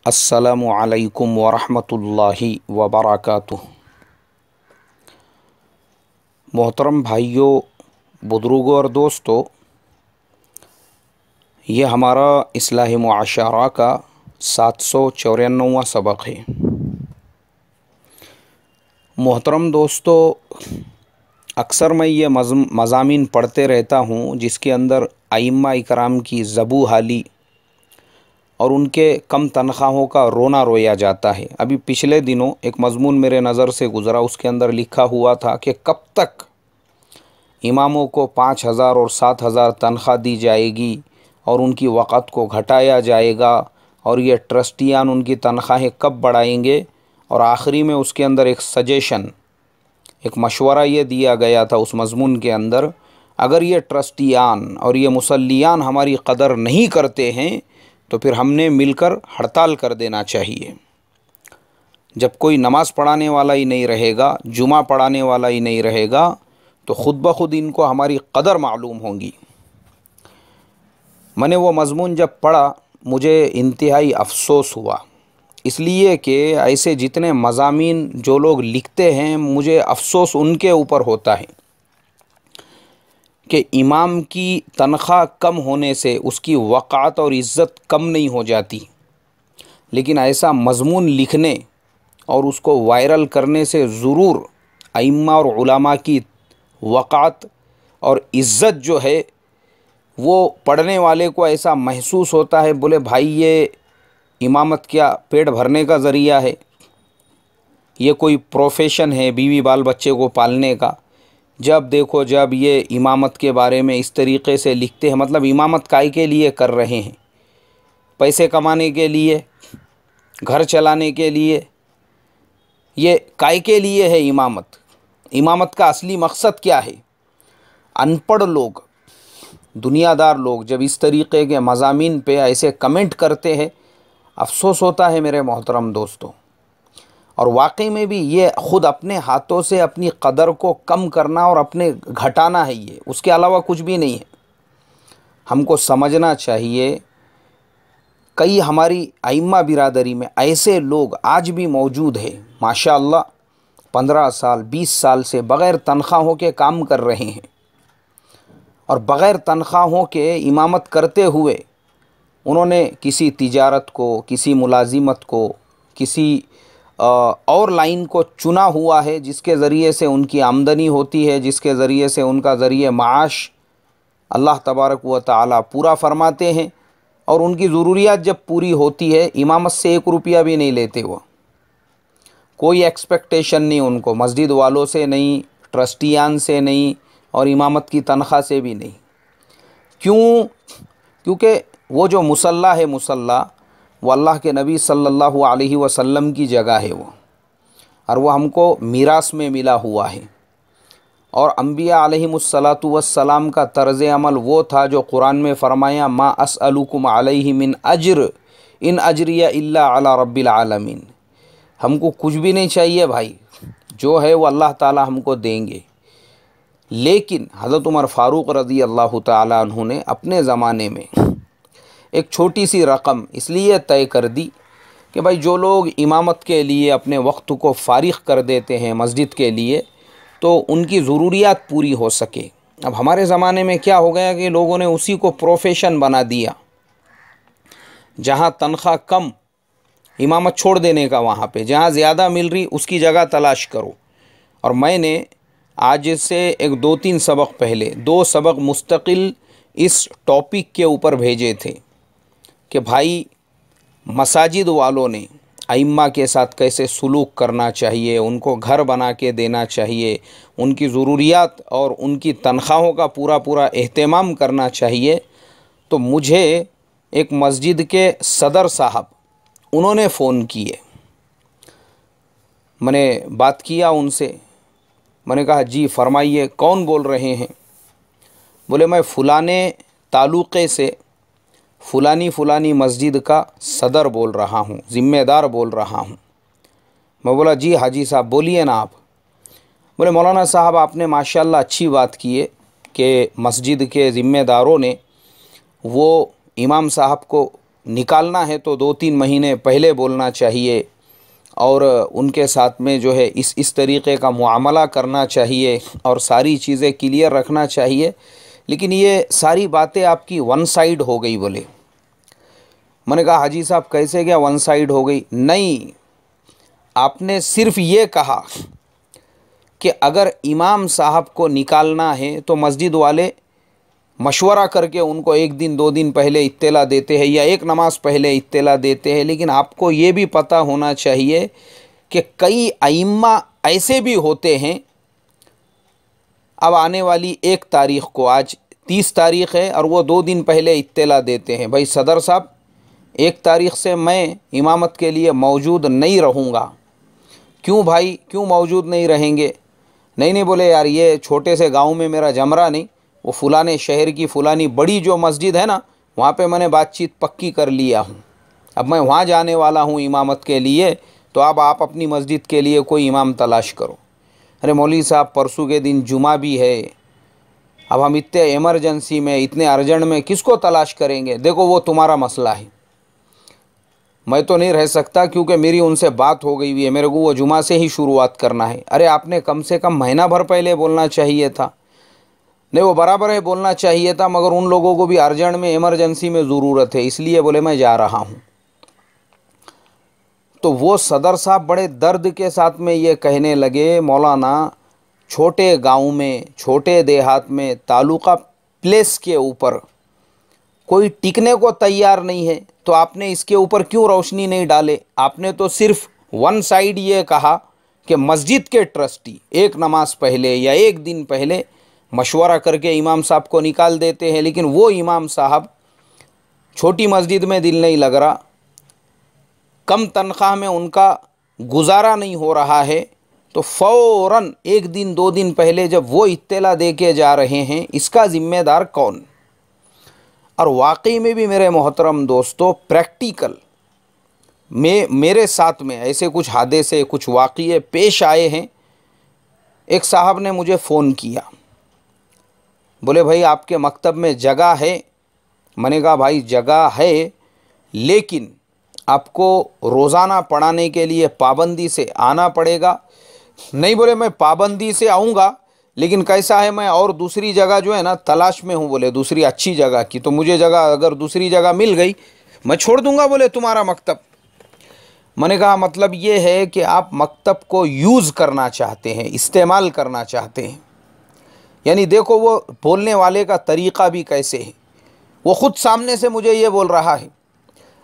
अस्सलामु अलैकुम वरहमतुल्लाहि वबरकातुह। मोहतरम भाइयों, बुज़ुर्गों और दोस्तों, ये हमारा इस्लाही मुआशरा का 794वां सबक है। मोहतरम दोस्तों, अक्सर मैं ये मज़ामीन पढ़ते रहता हूँ जिसके अंदर अइम्मा इकराम की ज़बू हाली और उनके कम तनख्वाहों का रोना रोया जाता है। अभी पिछले दिनों एक मज़मून मेरे नज़र से गुज़रा, उसके अंदर लिखा हुआ था कि कब तक इमामों को 5,000 और 7,000 तनख्वाह दी जाएगी और उनकी वक़्त को घटाया जाएगा और ये ट्रस्टियान उनकी तनख्वाहें कब बढ़ाएंगे। और आखिरी में उसके अंदर एक सजेशन, एक मशवरा ये दिया गया था उस मज़मून के अंदर, अगर ये ट्रस्टियान और ये मुसल्लियान हमारी कदर नहीं करते हैं तो फिर हमने मिलकर हड़ताल कर देना चाहिए। जब कोई नमाज़ पढ़ाने वाला ही नहीं रहेगा, जुमा पढ़ाने वाला ही नहीं रहेगा, तो ख़ुद ब खुद इनको हमारी कदर मालूम होगी। मैंने वो मज़मून जब पढ़ा मुझे इंतहाई अफ़सोस हुआ, इसलिए कि ऐसे जितने मज़ामीन जो लोग लिखते हैं, मुझे अफ़सोस उनके ऊपर होता है कि इमाम की तनख्वाह कम होने से उसकी वक़ात और इज़्ज़त कम नहीं हो जाती, लेकिन ऐसा मज़मून लिखने और उसको वायरल करने से ज़रूर अइम्मा और उलमा की वक़ात और इज़्ज़त जो है वो पढ़ने वाले को ऐसा महसूस होता है, बोले भाई ये इमामत क्या पेट भरने का ज़रिया है, ये कोई प्रोफेशन है बीवी बाल बच्चे को पालने का। जब देखो जब ये इमामत के बारे में इस तरीक़े से लिखते हैं, मतलब इमामत काय के लिए कर रहे हैं? पैसे कमाने के लिए, घर चलाने के लिए? ये काय के लिए है इमामत? इमामत का असली मकसद क्या है? अनपढ़ लोग, दुनियादार लोग जब इस तरीक़े के मज़ामीन पे ऐसे कमेंट करते हैं, अफ़सोस होता है मेरे मोहतरम दोस्तों। और वाकई में भी ये ख़ुद अपने हाथों से अपनी कदर को कम करना और अपने घटाना है, ये उसके अलावा कुछ भी नहीं है। हमको समझना चाहिए, कई हमारी अइम्मा बिरादरी में ऐसे लोग आज भी मौजूद हैं, माशाअल्लाह 15 साल 20 साल से बग़ैर तनख्वाहों के काम कर रहे हैं और बग़ैर तनख्वाहों के इमामत करते हुए उन्होंने किसी तिजारत को, किसी मुलाजिमत को, किसी और लाइन को चुना हुआ है जिसके ज़रिए से उनकी आमदनी होती है, जिसके ज़रिए से उनका ज़रिए माश अल्लाह तबारक व तआला पूरा फरमाते हैं। और उनकी ज़रूरियात जब पूरी होती है, इमामत से 1 रुपया भी नहीं लेते, वो कोई एक्सपेक्टेशन नहीं उनको, मस्जिद वालों से नहीं, ट्रस्टियान से नहीं और इमामत की तनख्वाह से भी नहीं। क्यों? क्योंकि वो जो मुसल्ला है, मुसल्ला वो अल्लाह के नबी सल्लल्लाहु अलैहि वसल्लम की जगह है वो, और वो हमको मीरास में मिला हुआ है। और अम्बिया अलैहिमुस्सलातु वस्सलाम का तर्ज़ अमल वो था जो कुरान में फ़रमाया, मा अस्अलुकुम अलैहि मिन अज्र इन अज्रिया इल्ला अला रब्बिल आलमीन। हमको कुछ भी नहीं चाहिए भाई, जो है वो अल्लाह ताला हमको देंगे। लेकिन हज़रत उमर फ़ारूक रज़ी अल्लाह ताला अन्हु ने अपने ज़माने में एक छोटी सी रकम इसलिए तय कर दी कि भाई जो लोग इमामत के लिए अपने वक्त को फ़ारिग कर देते हैं मस्जिद के लिए, तो उनकी ज़रूरियात पूरी हो सके। अब हमारे ज़माने में क्या हो गया कि लोगों ने उसी को प्रोफेशन बना दिया, जहाँ तनख्वाह कम इमामत छोड़ देने का, वहाँ पे जहाँ ज़्यादा मिल रही उसकी जगह तलाश करो। और मैंने आज से एक 2-3 सबक पहले 2 सबक मुस्तकिल इस टॉपिक के ऊपर भेजे थे कि भाई मसाजिद वालों ने अइम्मा के साथ कैसे सुलूक करना चाहिए, उनको घर बना के देना चाहिए, उनकी ज़रूरियात और उनकी तनख्वाहों का पूरा पूरा एहतमाम करना चाहिए। तो मुझे एक मस्जिद के सदर साहब उन्होंने फ़ोन किए, मैंने बात किया उनसे, मैंने कहा जी फ़रमाइए कौन बोल रहे हैं? बोले मैं फ़लाने तालुक़े से फ़लानी मस्जिद का सदर बोल रहा हूँ, ज़िम्मेदार बोल रहा हूँ। मैं बोला जी हाजी साहब बोलिए ना आप। बोले मौलाना साहब आपने माशाल्लाह अच्छी बात की है कि मस्जिद के ज़िम्मेदारों ने वो इमाम साहब को निकालना है तो 2-3 महीने पहले बोलना चाहिए और उनके साथ में जो है इस तरीक़े का मुआमला करना चाहिए और सारी चीज़ें क्लियर रखना चाहिए। लेकिन ये सारी बातें आपकी वन साइड हो गई बोले। मैंने कहा हाजी साहब कैसे क्या वन साइड हो गई? नहीं, आपने सिर्फ ये कहा कि अगर इमाम साहब को निकालना है तो मस्जिद वाले मशवरा करके उनको 1 दिन 2 दिन पहले इत्तला देते हैं या एक नमाज पहले इत्तला देते हैं। लेकिन आपको ये भी पता होना चाहिए कि कई अइम्मा ऐसे भी होते हैं, अब आने वाली 1 तारीख़ को, आज 30 तारीख़ है और वो 2 दिन पहले इत्तला देते हैं, भाई सदर साहब 1 तारीख़ से मैं इमामत के लिए मौजूद नहीं रहूँगा। क्यों भाई, क्यों मौजूद नहीं रहेंगे? नहीं बोले यार, ये छोटे से गांव में मेरा जमरा नहीं, वो फलाने शहर की फलानी बड़ी जो मस्जिद है ना, वहाँ पे मैंने बातचीत पक्की कर लिया हूँ, अब मैं वहाँ जाने वाला हूँ इमामत के लिए, तो अब आप अपनी मस्जिद के लिए कोई इमाम तलाश करो। अरे मौलवी साहब परसों के दिन जुमा भी है, अब हम इतने इमरजेंसी में, इतने अर्जेंट में किसको तलाश करेंगे? देखो वो तुम्हारा मसला है, मैं तो नहीं रह सकता क्योंकि मेरी उनसे बात हो गई हुई है, मेरे को वो जुमा से ही शुरुआत करना है। अरे आपने कम से कम महीना भर पहले बोलना चाहिए था। नहीं वो बराबर है, बोलना चाहिए था, मगर उन लोगों को भी अर्जेंट में इमरजेंसी में ज़रूरत है, इसलिए बोले मैं जा रहा हूँ। तो वो सदर साहब बड़े दर्द के साथ में ये कहने लगे, मौलाना छोटे गांव में, छोटे देहात में, तालुका प्लेस के ऊपर कोई टिकने को तैयार नहीं है, तो आपने इसके ऊपर क्यों रोशनी नहीं डाले? आपने तो सिर्फ वन साइड ये कहा कि मस्जिद के ट्रस्टी 1 नमाज पहले या 1 दिन पहले मशवरा करके इमाम साहब को निकाल देते हैं, लेकिन वो इमाम साहब छोटी मस्जिद में दिल नहीं लग रहा, कम तनख्वाह में उनका गुजारा नहीं हो रहा है, तो फ़ौरन 1 दिन 2 दिन पहले जब वो इत्तला दे के जा रहे हैं, इसका ज़िम्मेदार कौन? और वाकई में भी मेरे मोहतरम दोस्तों, प्रैक्टिकल में मेरे साथ में ऐसे कुछ हादसे, कुछ वाक़ये पेश आए हैं। एक साहब ने मुझे फ़ोन किया, बोले भाई आपके मकतब में जगह है? मैंने कहा भाई जगह है, लेकिन आपको रोज़ाना पढ़ाने के लिए पाबंदी से आना पड़ेगा। नहीं बोले मैं पाबंदी से आऊँगा, लेकिन कैसा है मैं और दूसरी जगह जो है ना तलाश में हूँ, बोले दूसरी अच्छी जगह की, तो मुझे जगह अगर दूसरी जगह मिल गई मैं छोड़ दूंगा बोले तुम्हारा मकतब। मैंने कहा मतलब ये है कि आप मकतब को यूज़ करना चाहते हैं, इस्तेमाल करना चाहते हैं। यानी देखो वो बोलने वाले का तरीक़ा भी कैसे है, वो ख़ुद सामने से मुझे ये बोल रहा है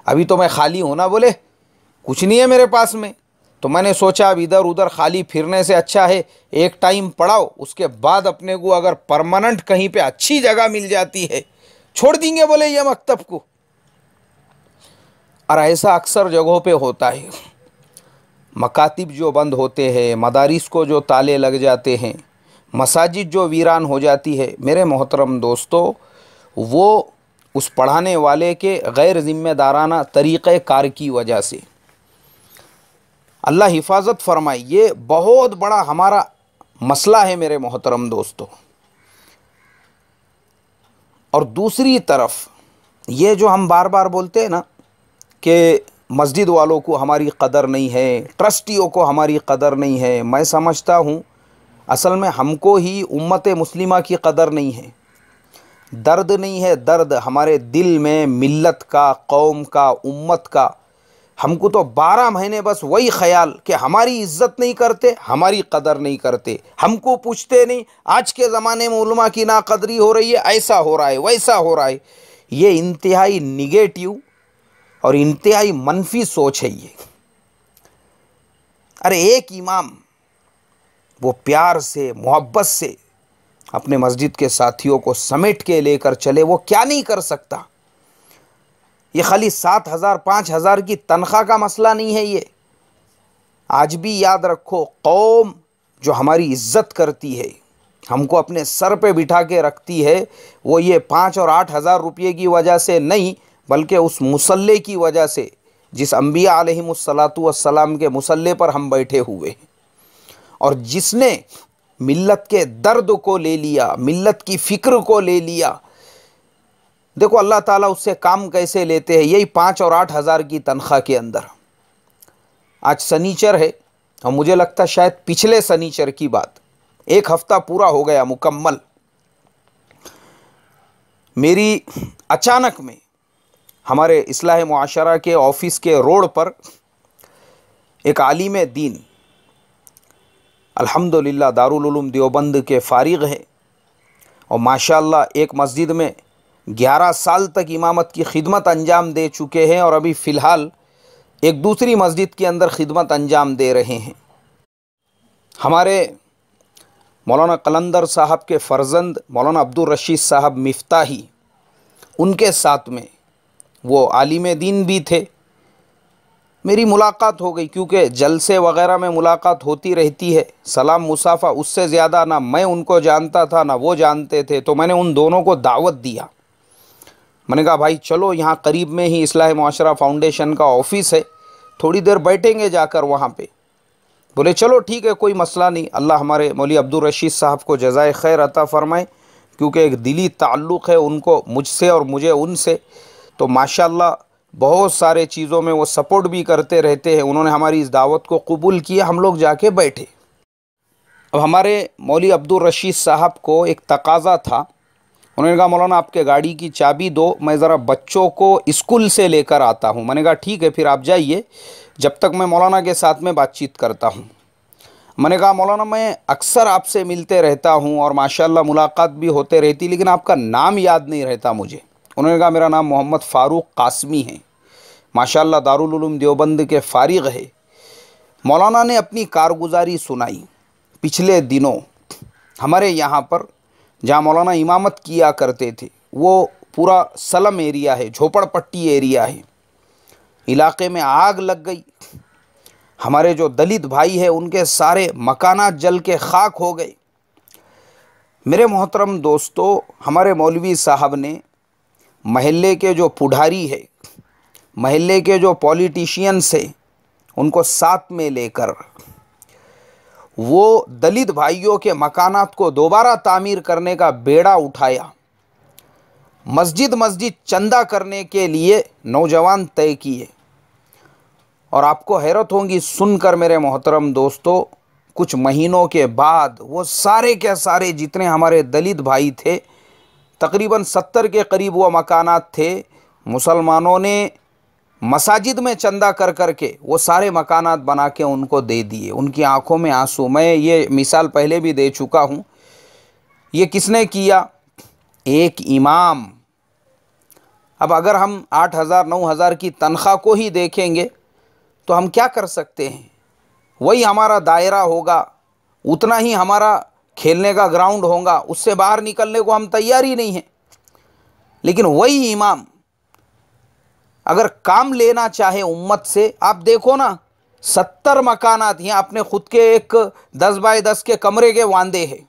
अभी तो मैं खाली हूँ ना, बोले कुछ नहीं है मेरे पास में। तो मैंने सोचा अब इधर उधर खाली फिरने से अच्छा है एक टाइम पढ़ाओ, उसके बाद अपने को अगर परमानेंट कहीं पे अच्छी जगह मिल जाती है छोड़ देंगे बोले ये मकतब को। और ऐसा अक्सर जगहों पे होता है, मकातिब जो बंद होते हैं, मदारिस को जो ताले लग जाते हैं, मसाजिद जो वीरान हो जाती है, मेरे मोहतरम दोस्तों वो उस पढ़ाने वाले के गैर ज़िम्मेदाराना तरीक़े कार की वजह से। अल्लाह हिफाजत फरमाए, ये बहुत बड़ा हमारा मसला है मेरे मोहतरम दोस्तों। और दूसरी तरफ ये जो हम बार बार बोलते हैं ना कि मस्जिद वालों को हमारी कदर नहीं है, ट्रस्टियों को हमारी कदर नहीं है, मैं समझता हूँ असल में हमको ही उम्मत मुस्लिमा की कदर नहीं है। दर्द नहीं है, दर्द हमारे दिल में मिल्लत का, कौम का, उम्मत का। हमको तो 12 महीने बस वही ख्याल कि हमारी इज़्ज़त नहीं करते, हमारी कदर नहीं करते, हमको पूछते नहीं, आज के ज़माने में उलमा की नाकदरी हो रही है, ऐसा हो रहा है, वैसा हो रहा है। ये इंतहाई निगेटिव और इंतहाई मनफी सोच है ये। अरे एक इमाम वो प्यार से, मोहब्बत से अपने मस्जिद के साथियों को समेट के लेकर चले, वो क्या नहीं कर सकता। ये खाली 7,000 5,000 की तनख्वाह का मसला नहीं है ये। आज भी याद रखो, कौम जो हमारी इज़्ज़त करती है, हमको अपने सर पे बिठा के रखती है, वो ये 5 और 8 हज़ार रुपये की वजह से नहीं, बल्कि उस मुसल्ले की वजह से जिस अंबिया अलैहिमुस्सलातु वस्सलाम के मुसल्ले पर हम बैठे हुए हैं, और जिसने मिल्लत के दर्द को ले लिया, मिल्लत की फ़िक्र को ले लिया। देखो अल्लाह ताला उससे काम कैसे लेते हैं, यही 5 और 8 हज़ार की तनख्वाह के अंदर। आज शनिचर है और मुझे लगता है शायद पिछले शनिचर की बात, 1 हफ्ता पूरा हो गया मुकम्मल, मेरी अचानक में हमारे इस्लाह मुआशरा के ऑफिस के रोड पर एक आलिम दीन, अल्हम्दुलिल्लाह दारुल उलूम देवबंद के फ़ारिग़ है और माशाअल्लाह एक मस्जिद में 11 साल तक इमामत की खिदमत अंजाम दे चुके हैं और अभी फ़िलहाल एक दूसरी मस्जिद के अंदर खिदमत अंजाम दे रहे हैं। हमारे मौलाना कलंदर साहब के फ़र्जंद मौलाना अब्दुल रशीद साहब मिफ्ताही, उनके साथ में वो आलिम दीन भी थे। मेरी मुलाकात हो गई, क्योंकि जलसे वग़ैरह में मुलाकात होती रहती है, सलाम मुसाफ़ा, उससे ज़्यादा ना मैं उनको जानता था ना वो जानते थे। तो मैंने उन दोनों को दावत दिया, मैंने कहा भाई चलो यहाँ करीब में ही इस्लाह मुआशरा फाउंडेशन का ऑफ़िस है, थोड़ी देर बैठेंगे जाकर वहाँ पे। बोले चलो ठीक है, कोई मसला नहीं। अल्लाह हमारे मौलवी अब्दुल रशीद साहब को जज़ाए खैर अता फ़रमाए, क्योंकि एक दिली ताल्लुक़ है उनको मुझसे और मुझे उनसे। तो माशाअल्लाह बहुत सारे चीज़ों में वो सपोर्ट भी करते रहते हैं। उन्होंने हमारी इस दावत को कबूल किया, हम लोग जाके बैठे। अब हमारे मौलवी अब्दुल रशीद साहब को एक तकाज़ा था, उन्होंने कहा मौलाना आपके गाड़ी की चाबी दो, मैं ज़रा बच्चों को स्कूल से लेकर आता हूँ। मैंने कहा ठीक है, फिर आप जाइए, जब तक मैं मौलाना के साथ में बातचीत करता हूँ। मैंने कहा मौलाना मैं अक्सर आपसे मिलते रहता हूँ और माशाअल्लाह मुलाकात भी होते रहती, लेकिन आपका नाम याद नहीं रहता मुझे। उन्होंने कहा मेरा नाम मोहम्मद फ़ारूक कासमी है, माशाअल्लाह दारुल उलूम देवबंद के फ़ारिग़ है। मौलाना ने अपनी कारगुजारी सुनाई। पिछले दिनों हमारे यहाँ पर जहाँ मौलाना इमामत किया करते थे, वो पूरा सलम एरिया है, झोपड़पट्टी एरिया है, इलाके में आग लग गई। हमारे जो दलित भाई है उनके सारे मकानात जल के खाक हो गए। मेरे मोहतरम दोस्तों, हमारे मौलवी साहब ने महल्ले के जो पुढ़ारी है, महल्ले के जो पॉलिटिशियंस है, उनको साथ में लेकर वो दलित भाइयों के मकानात को दोबारा तामीर करने का बेड़ा उठाया। मस्जिद मस्जिद चंदा करने के लिए नौजवान तय किए। और आपको हैरत होगी सुनकर मेरे मोहतरम दोस्तों, कुछ महीनों के बाद वो सारे के सारे जितने हमारे दलित भाई थे, तकरीबन 70 के करीब वो मकानात थे, मुसलमानों ने मसाजिद में चंदा कर कर के वो सारे मकानात बना के उनको दे दिए। उनकी आंखों में आंसू। मैं ये मिसाल पहले भी दे चुका हूँ। ये किसने किया? एक इमाम। अब अगर हम 8,000 9,000 की तनख्वाह को ही देखेंगे तो हम क्या कर सकते हैं? वही हमारा दायरा होगा, उतना ही हमारा खेलने का ग्राउंड होगा, उससे बाहर निकलने को हम तैयार ही नहीं हैं। लेकिन वही इमाम अगर काम लेना चाहे उम्मत से, आप देखो ना, 70 मकानात यहाँ अपने खुद के एक 10 बाय 10 के कमरे के वांदे हैं,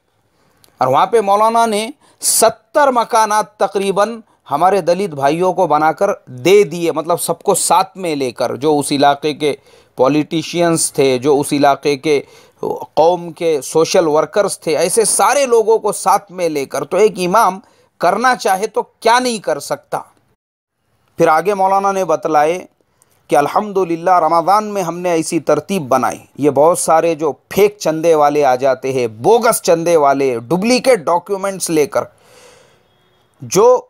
और वहाँ पे मौलाना ने 70 मकानात तकरीबन हमारे दलित भाइयों को बनाकर दे दिए। मतलब सबको साथ में लेकर, जो उस इलाके के पॉलिटिशियंस थे, जो उस इलाके के कौम के सोशल वर्कर्स थे, ऐसे सारे लोगों को साथ में लेकर। तो एक इमाम करना चाहे तो क्या नहीं कर सकता। फिर आगे मौलाना ने बतलाए कि अल्हम्दुलिल्लाह रमज़ान में हमने ऐसी तरतीब बनाई, ये बहुत सारे जो फेक चंदे वाले आ जाते हैं, बोगस चंदे वाले, डुप्लीकेट डॉक्यूमेंट्स लेकर जो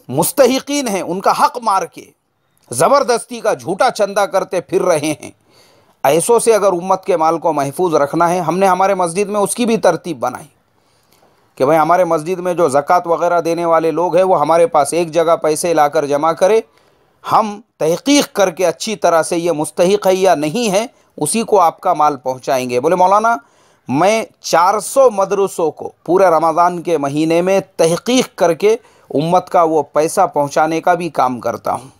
मुस्तहिकीन हैं उनका हक मार के ज़बरदस्ती का झूठा चंदा करते फिर रहे हैं, ऐसों से अगर उम्मत के माल को महफूज रखना है, हमने हमारे मस्जिद में उसकी भी तरतीब बनाई कि भाई हमारे मस्जिद में जो ज़कात वग़ैरह देने वाले लोग हैं वो हमारे पास एक जगह पैसे लाकर जमा करे, हम तहक़ीक़ करके अच्छी तरह से ये मुस्तहिक़ है या नहीं है, उसी को आपका माल पहुँचाएँगे। बोले मौलाना मैं 400 मदरसों को पूरे रमज़ान के महीने में तहक़ीक़ करके उम्मत का वो पैसा पहुँचाने का भी काम करता हूँ।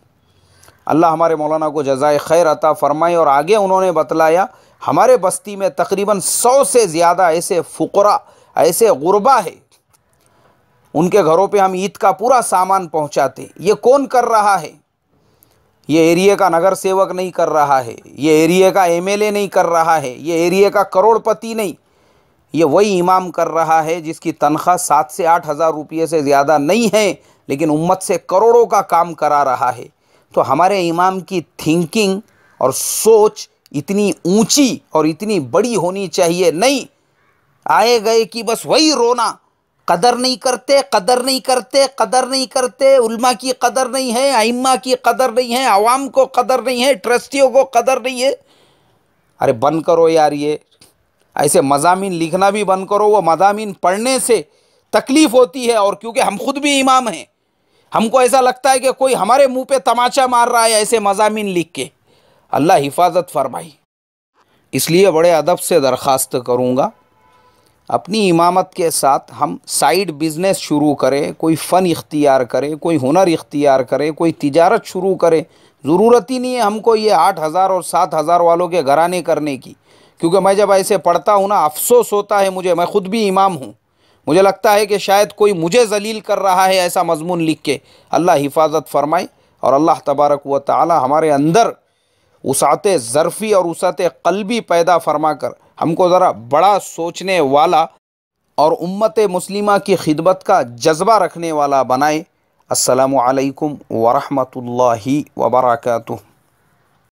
अल्लाह हमारे मौलाना को जज़ाए खैर अता फ़रमाए। और आगे उन्होंने बतलाया हमारे बस्ती में तकरीबन 100 से ज़्यादा ऐसे फ़ुक़रा, ऐसे गुरबा है, उनके घरों पे हम ईद का पूरा सामान पहुंचाते। ये कौन कर रहा है? ये एरिया का नगर सेवक नहीं कर रहा है, ये एरिया का एमएलए नहीं कर रहा है, ये एरिया का करोड़पति नहीं, ये वही इमाम कर रहा है जिसकी तनख्वाह 7 से 8 हज़ार रुपये से ज़्यादा नहीं है, लेकिन उम्मत से करोड़ों का काम करा रहा है। तो हमारे इमाम की थिंकिंग और सोच इतनी ऊंची और इतनी बड़ी होनी चाहिए। नहीं आए गए कि बस वही रोना, कदर नहीं करते, कदर नहीं करते, कदर नहीं करते, उल्मा की कदर नहीं है, आइम्मा की कदर नहीं है, आवाम को कदर नहीं है, ट्रस्टियों को कदर नहीं है। अरे बंद करो यार, ये ऐसे मज़ामीन लिखना भी बंद करो। वो मज़ामीन पढ़ने से तकलीफ़ होती है, और क्योंकि हम खुद भी इमाम हैं, हमको ऐसा लगता है कि कोई हमारे मुंह पे तमाचा मार रहा है ऐसे मज़ामीन लिख के। अल्लाह हिफाजत फरमाई। इसलिए बड़े अदब से दरख्वास्त करूँगा, अपनी इमामत के साथ हम साइड बिज़नेस शुरू करें, कोई फ़न इख्तियार करें, कोई हुनर इख्तियार करें, कोई तिजारत शुरू करें। ज़रूरत ही नहीं है हमको ये 8,000 और 7,000 वालों के घराने करने की, क्योंकि मैं जब ऐसे पढ़ता हूँ ना, अफसोस होता है मुझे। मैं ख़ुद भी इमाम हूँ, मुझे लगता है कि शायद कोई मुझे जलील कर रहा है ऐसा मज़मून लिख के। अल्लाह हिफाजत फरमाए, और अल्लाह तबारक व तआला हमारे अंदर वसाअत ज़र्फ़ी और वसाअत क़ल्बी पैदा फरमा कर हमको ज़रा बड़ा सोचने वाला और उम्मत मुस्लिमा की खिदमत का जज्बा रखने वाला बनाए। अस्सलामु अलैकुम व रहमतुल्लाहि व बरकातुहू।